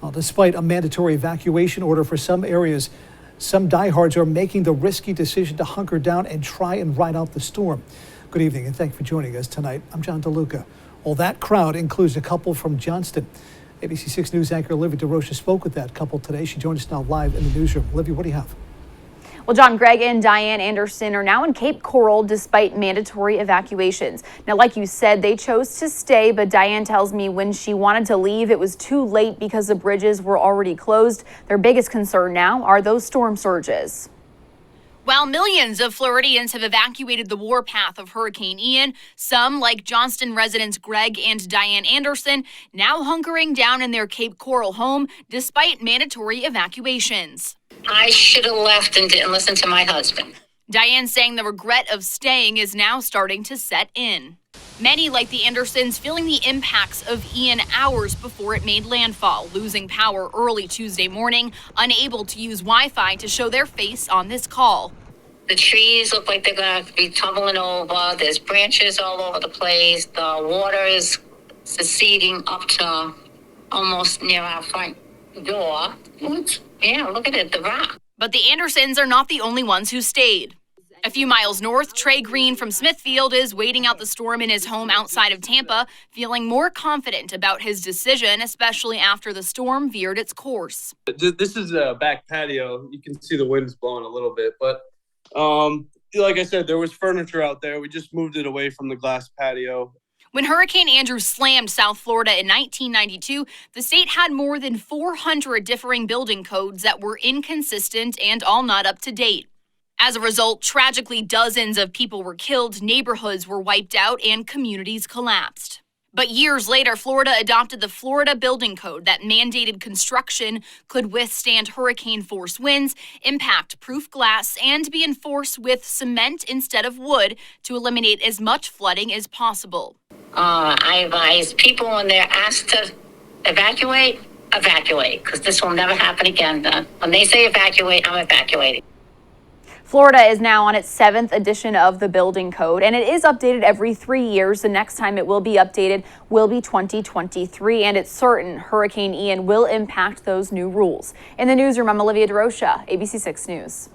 Well, despite a mandatory evacuation order for some areas, some diehards are making the risky decision to hunker down and try and ride out the storm. Good evening and thank you for joining us tonight. I'm John DeLuca. Well, that crowd includes a couple from Johnston. ABC 6 News anchor Olivia DeRocha spoke with that couple today. She joins us now live in the newsroom. Olivia, what do you have? Well, John, Greg and Diane Anderson are now in Cape Coral despite mandatory evacuations. Now, like you said, they chose to stay, but Diane tells me when she wanted to leave, it was too late because the bridges were already closed. Their biggest concern now are those storm surges. While millions of Floridians have evacuated the warpath of Hurricane Ian, some, like Johnston residents Greg and Diane Anderson, now hunkering down in their Cape Coral home despite mandatory evacuations. I should have left and didn't listen to my husband. Diane saying the regret of staying is now starting to set in. Many, like the Andersons, feeling the impacts of Ian hours before it made landfall, losing power early Tuesday morning, unable to use Wi-Fi to show their face on this call. The trees look like they're going to be tumbling over. There's branches all over the place. The water is seceding up to almost near our front door. Yeah, look at it, the rock. But the Andersons are not the only ones who stayed. A few miles north, Trey Green from Smithfield is waiting out the storm in his home outside of Tampa, feeling more confident about his decision, especially after the storm veered its course. This is a back patio. You can see the wind's blowing a little bit, but like I said, there was furniture out there. We just moved it away from the glass patio. When Hurricane Andrew slammed South Florida in 1992, the state had more than 400 differing building codes that were inconsistent and all not up to date. As a result, tragically, dozens of people were killed, neighborhoods were wiped out, and communities collapsed. But years later, Florida adopted the Florida Building Code that mandated construction could withstand hurricane-force winds, impact-proof glass, and be enforced with cement instead of wood to eliminate as much flooding as possible. I advise people when they're asked to evacuate, because this will never happen again. When they say evacuate, I'm evacuating. Florida is now on its 7th edition of the Building Code, and it is updated every 3 years. The next time it will be updated will be 2023, and it's certain Hurricane Ian will impact those new rules. In the newsroom, I'm Olivia DeRocha, ABC 6 News.